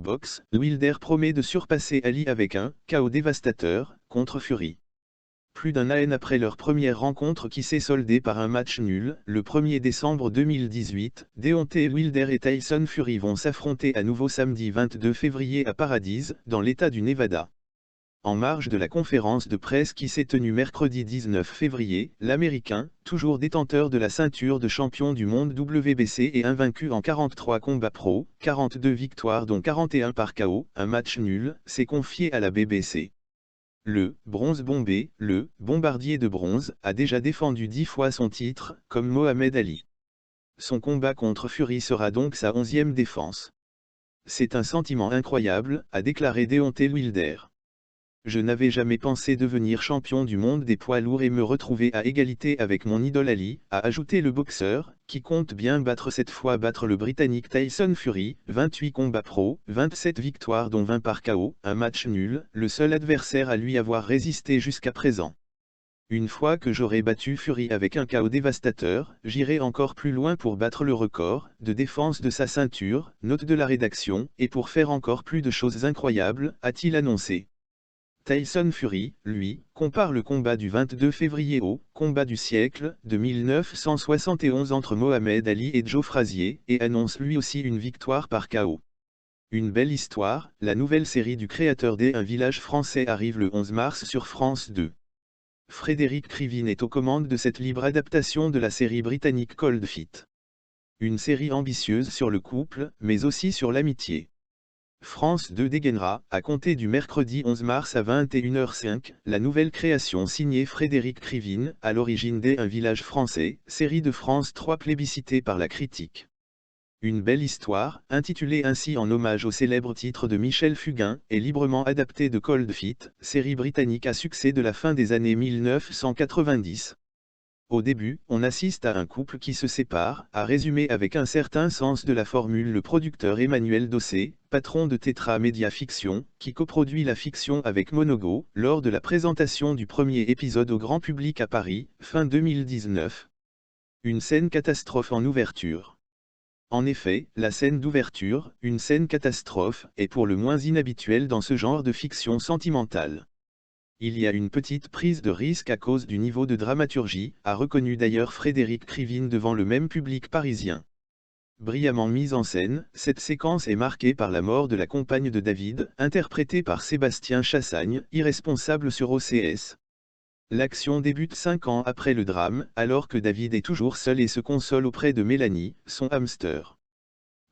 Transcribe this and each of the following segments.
Boxe, Wilder promet de surpasser Ali avec un KO dévastateur contre Fury. Plus d'un an après leur première rencontre qui s'est soldée par un match nul, le 1er décembre 2018, Deontay Wilder et Tyson Fury vont s'affronter à nouveau samedi 22 février à Paradise, dans l'État du Nevada. En marge de la conférence de presse qui s'est tenue mercredi 19 février, l'Américain, toujours détenteur de la ceinture de champion du monde WBC et invaincu en 43 combats pro, 42 victoires dont 41 par KO, un match nul, s'est confié à la BBC. Le « bronze bombé », le « bombardier de bronze », a déjà défendu 10 fois son titre, comme Mohamed Ali. Son combat contre Fury sera donc sa 11e défense. « C'est un sentiment incroyable », a déclaré Deontay Wilder. Je n'avais jamais pensé devenir champion du monde des poids lourds et me retrouver à égalité avec mon idole Ali, a ajouté le boxeur, qui compte bien battre le Britannique Tyson Fury, 28 combats pro, 27 victoires dont 20 par KO, un match nul, le seul adversaire à lui avoir résisté jusqu'à présent. Une fois que j'aurai battu Fury avec un KO dévastateur, j'irai encore plus loin pour battre le record de défense de sa ceinture, note de la rédaction, et pour faire encore plus de choses incroyables, a-t-il annoncé. Tyson Fury, lui, compare le combat du 22 février au « combat du siècle » de 1971 entre Mohamed Ali et Joe Frazier, et annonce lui aussi une victoire par KO. Une belle histoire, la nouvelle série du créateur d'Un village français arrive le 11 mars sur France 2. Frédéric Crivine est aux commandes de cette libre adaptation de la série britannique Cold Feet. Une série ambitieuse sur le couple, mais aussi sur l'amitié. France 2 dégainera, à compter du mercredi 11 mars à 21h05, la nouvelle création signée Frédéric Crivine, à l'origine d'Un village français, série de France 3 plébiscitée par la critique. Une belle histoire, intitulée ainsi en hommage au célèbre titre de Michel Fugain, est librement adaptée de Cold Feet, série britannique à succès de la fin des années 1990. Au début, on assiste à un couple qui se sépare, a résumé avec un certain sens de la formule le producteur Emmanuel Dossé, patron de Tetra Media Fiction, qui coproduit la fiction avec Monogo, lors de la présentation du premier épisode au grand public à Paris, fin 2019. Une scène catastrophe en ouverture. En effet, la scène d'ouverture, une scène catastrophe, est pour le moins inhabituelle dans ce genre de fiction sentimentale. Il y a une petite prise de risque à cause du niveau de dramaturgie, a reconnu d'ailleurs Frédéric Crivine devant le même public parisien. Brillamment mise en scène, cette séquence est marquée par la mort de la compagne de David, interprétée par Sébastien Chassagne, irresponsable sur OCS. L'action débute 5 ans après le drame, alors que David est toujours seul et se console auprès de Mélanie, son hamster.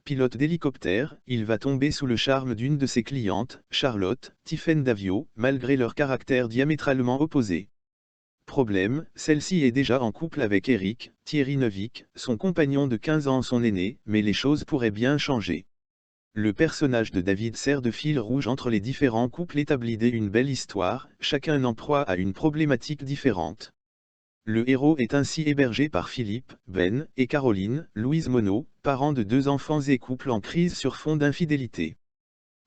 Pilote d'hélicoptère, il va tomber sous le charme d'une de ses clientes, Charlotte, Tiffaine Davio, malgré leur caractère diamétralement opposé. Problème, celle-ci est déjà en couple avec Eric, Thierry Neuvik, son compagnon de 15 ans son aîné, mais les choses pourraient bien changer. Le personnage de David sert de fil rouge entre les différents couples établis d'une belle histoire, chacun en proie à une problématique différente. Le héros est ainsi hébergé par Philippe, Ben, et Caroline, Louise Monod, parents de 2 enfants et couple en crise sur fond d'infidélité.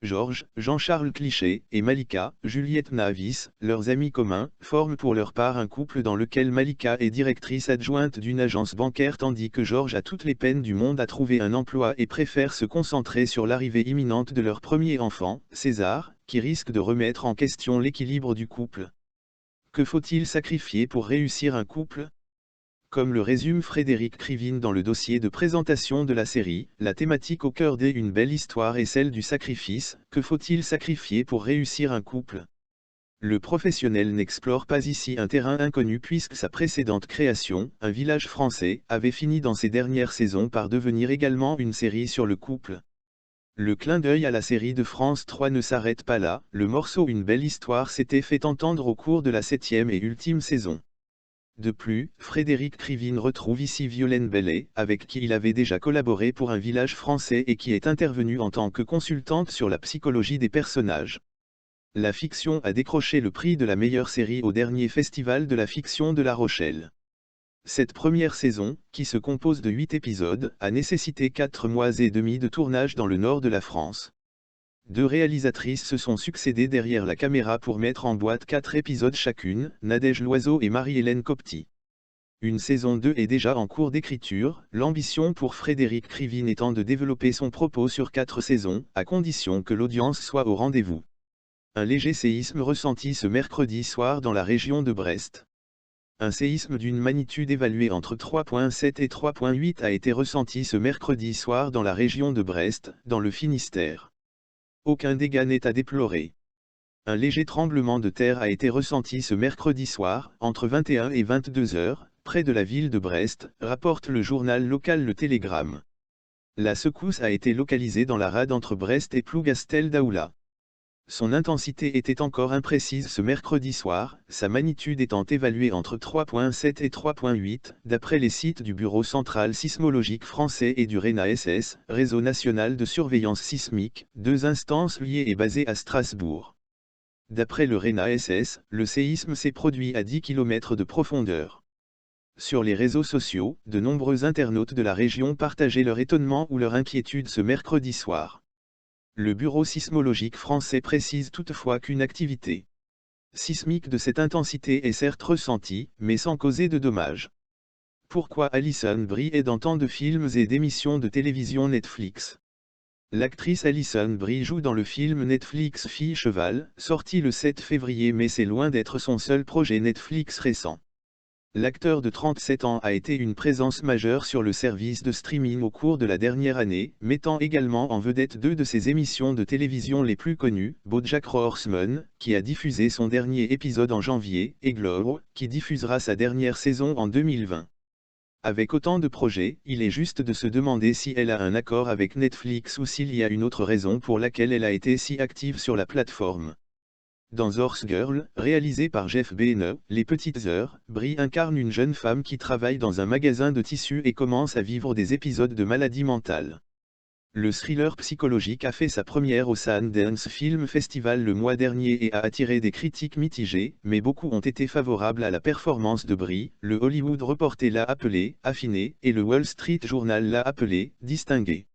Georges, Jean-Charles Cliché, et Malika, Juliette Navis, leurs amis communs, forment pour leur part un couple dans lequel Malika est directrice adjointe d'une agence bancaire tandis que Georges a toutes les peines du monde à trouver un emploi et préfère se concentrer sur l'arrivée imminente de leur premier enfant, César, qui risque de remettre en question l'équilibre du couple. Que faut-il sacrifier pour réussir un couple? Comme le résume Frédéric Crivine dans le dossier de présentation de la série, la thématique au cœur d'Une belle histoire est celle du sacrifice. Que faut-il sacrifier pour réussir un couple? Le professionnel n'explore pas ici un terrain inconnu puisque sa précédente création, Un village français, avait fini dans ses dernières saisons par devenir également une série sur le couple. Le clin d'œil à la série de France 3 ne s'arrête pas là, le morceau Une belle histoire s'était fait entendre au cours de la 7e et ultime saison. De plus, Frédéric Crivine retrouve ici Violaine Bellet, avec qui il avait déjà collaboré pour Un village français et qui est intervenue en tant que consultante sur la psychologie des personnages. La fiction a décroché le prix de la meilleure série au dernier festival de la fiction de La Rochelle. Cette première saison, qui se compose de 8 épisodes, a nécessité 4 mois et demi de tournage dans le nord de la France. 2 réalisatrices se sont succédé derrière la caméra pour mettre en boîte 4 épisodes chacune, Nadège Loiseau et Marie-Hélène Copty. Une saison 2 est déjà en cours d'écriture, l'ambition pour Frédéric Krivine étant de développer son propos sur 4 saisons, à condition que l'audience soit au rendez-vous. Un léger séisme ressenti ce mercredi soir dans la région de Brest. Un séisme d'une magnitude évaluée entre 3,7 et 3,8 a été ressenti ce mercredi soir dans la région de Brest, dans le Finistère. Aucun dégât n'est à déplorer. Un léger tremblement de terre a été ressenti ce mercredi soir, entre 21 et 22 heures, près de la ville de Brest, rapporte le journal local Le Télégramme. La secousse a été localisée dans la rade entre Brest et Plougastel-Daoulas. Son intensité était encore imprécise ce mercredi soir, sa magnitude étant évaluée entre 3,7 et 3,8, d'après les sites du Bureau central sismologique français et du RENA-SS, Réseau national de surveillance sismique, 2 instances liées et basées à Strasbourg. D'après le RENA-SS, le séisme s'est produit à 10 km de profondeur. Sur les réseaux sociaux, de nombreux internautes de la région partageaient leur étonnement ou leur inquiétude ce mercredi soir. Le Bureau sismologique français précise toutefois qu'une activité sismique de cette intensité est certes ressentie, mais sans causer de dommages. Pourquoi Alison Brie est dans tant de films et d'émissions de télévision Netflix? L'actrice Alison Brie joue dans le film Netflix Fille Cheval, sorti le 7 février, mais c'est loin d'être son seul projet Netflix récent. L'acteur de 37 ans a été une présence majeure sur le service de streaming au cours de la dernière année, mettant également en vedette 2 de ses émissions de télévision les plus connues, BoJack Horseman, qui a diffusé son dernier épisode en janvier, et Glow, qui diffusera sa dernière saison en 2020. Avec autant de projets, il est juste de se demander si elle a un accord avec Netflix ou s'il y a une autre raison pour laquelle elle a été si active sur la plateforme. Dans Horse Girl, réalisé par Jeff Bene, Les Petites Heures, Brie incarne une jeune femme qui travaille dans un magasin de tissus et commence à vivre des épisodes de maladie mentale. Le thriller psychologique a fait sa première au Sundance Film Festival le mois dernier et a attiré des critiques mitigées, mais beaucoup ont été favorables à la performance de Brie. Le Hollywood Reporter l'a appelé « affiné » et le Wall Street Journal l'a appelé « distingué ».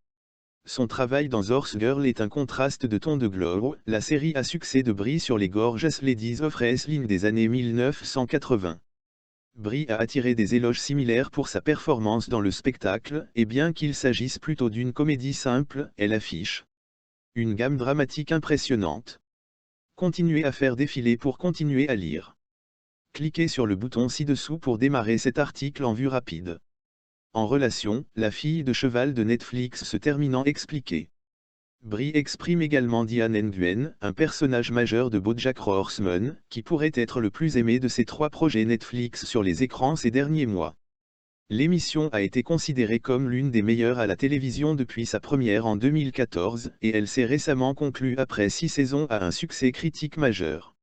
Son travail dans Horse Girl est un contraste de ton de Glow, la série à succès de Brie sur les Gorgeous Ladies of Wrestling des années 1980. Brie a attiré des éloges similaires pour sa performance dans le spectacle, et bien qu'il s'agisse plutôt d'une comédie simple, elle affiche une gamme dramatique impressionnante. Continuez à faire défiler pour continuer à lire. Cliquez sur le bouton ci-dessous pour démarrer cet article en vue rapide. En relation, la fille de cheval de Netflix se terminant expliqué. Brie exprime également Diane Nguyen, un personnage majeur de BoJack Horseman, qui pourrait être le plus aimé de ses 3 projets Netflix sur les écrans ces derniers mois. L'émission a été considérée comme l'une des meilleures à la télévision depuis sa première en 2014, et elle s'est récemment conclue après 6 saisons à un succès critique majeur.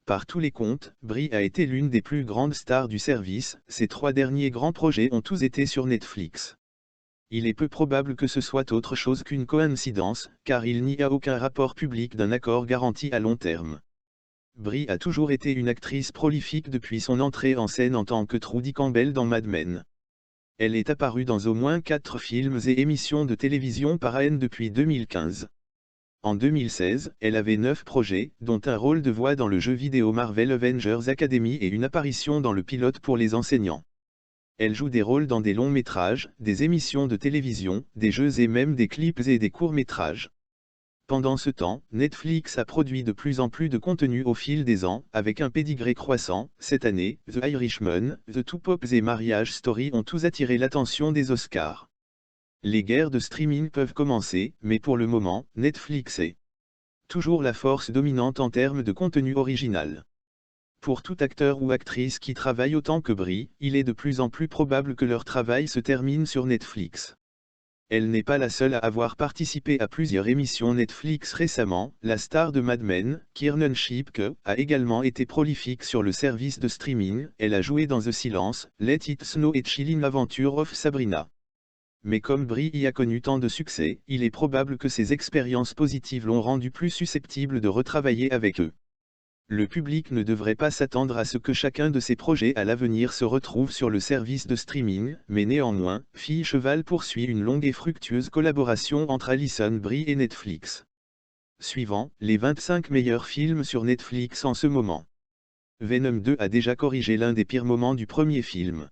Par tous les comptes, Brie a été l'une des plus grandes stars du service, ses 3 derniers grands projets ont tous été sur Netflix. Il est peu probable que ce soit autre chose qu'une coïncidence, car il n'y a aucun rapport public d'un accord garanti à long terme. Brie a toujours été une actrice prolifique depuis son entrée en scène en tant que Trudy Campbell dans Mad Men. Elle est apparue dans au moins 4 films et émissions de télévision par an depuis 2015. En 2016, elle avait 9 projets, dont un rôle de voix dans le jeu vidéo Marvel Avengers Academy et une apparition dans le pilote pour les enseignants. Elle joue des rôles dans des longs métrages, des émissions de télévision, des jeux et même des clips et des courts métrages. Pendant ce temps, Netflix a produit de plus en plus de contenu au fil des ans, avec un pédigré croissant. Cette année, The Irishman, The Two Popes et Marriage Story ont tous attiré l'attention des Oscars. Les guerres de streaming peuvent commencer, mais pour le moment, Netflix est toujours la force dominante en termes de contenu original. Pour tout acteur ou actrice qui travaille autant que Brie, il est de plus en plus probable que leur travail se termine sur Netflix. Elle n'est pas la seule à avoir participé à plusieurs émissions Netflix récemment. La star de Mad Men, Kiernan Shipka, a également été prolifique sur le service de streaming. Elle a joué dans The Silence, Let It Snow et Chilling Adventure of Sabrina. Mais comme Brie y a connu tant de succès, il est probable que ces expériences positives l'ont rendu plus susceptible de retravailler avec eux. Le public ne devrait pas s'attendre à ce que chacun de ces projets à l'avenir se retrouve sur le service de streaming, mais néanmoins, Fille Cheval poursuit une longue et fructueuse collaboration entre Alison Brie et Netflix. Suivant, les 25 meilleurs films sur Netflix en ce moment. Venom 2 a déjà corrigé l'un des pires moments du premier film.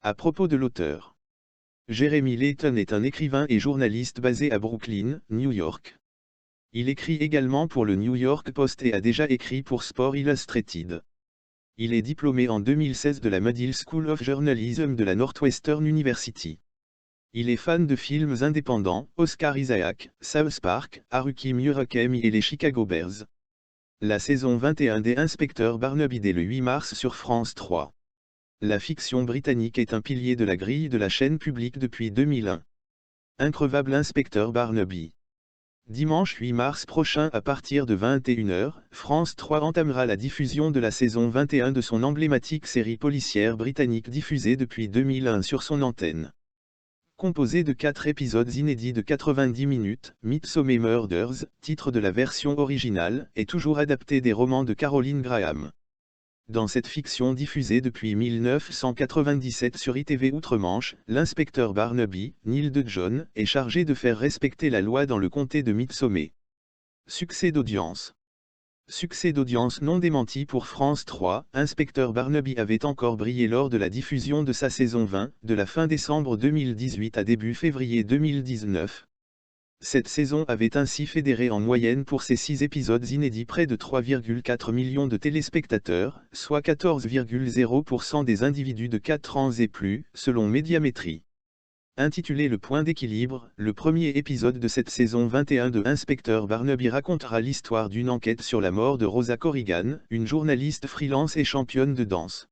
À propos de l'auteur. Jeremy Layton est un écrivain et journaliste basé à Brooklyn, New York. Il écrit également pour le New York Post et a déjà écrit pour Sport Illustrated. Il est diplômé en 2016 de la Medill School of Journalism de la Northwestern University. Il est fan de films indépendants, Oscar Isaac, South Park, Haruki Murakami et les Chicago Bears. La saison 21 des Inspecteurs Barnaby dès le 8 mars sur France 3. La fiction britannique est un pilier de la grille de la chaîne publique depuis 2001. Increvable Inspecteur Barnaby. Dimanche 8 mars prochain à partir de 21 h, France 3 entamera la diffusion de la saison 21 de son emblématique série policière britannique diffusée depuis 2001 sur son antenne. Composé de 4 épisodes inédits de 90 minutes, Midsomer Murders, titre de la version originale, est toujours adapté des romans de Caroline Graham. Dans cette fiction diffusée depuis 1997 sur ITV Outre-Manche, l'inspecteur Barnaby, Neil de John, est chargé de faire respecter la loi dans le comté de Midsomer. Succès d'audience. Succès d'audience non démenti pour France 3, Inspecteur Barnaby avait encore brillé lors de la diffusion de sa saison 20, de la fin décembre 2018 à début février 2019. Cette saison avait ainsi fédéré en moyenne pour ses 6 épisodes inédits près de 3,4 millions de téléspectateurs, soit 14,0% des individus de 4 ans et plus, selon Médiamétrie. Intitulé Le Point d'équilibre, le premier épisode de cette saison 21 de Inspecteur Barnaby racontera l'histoire d'une enquête sur la mort de Rosa Corrigan, une journaliste freelance et championne de danse.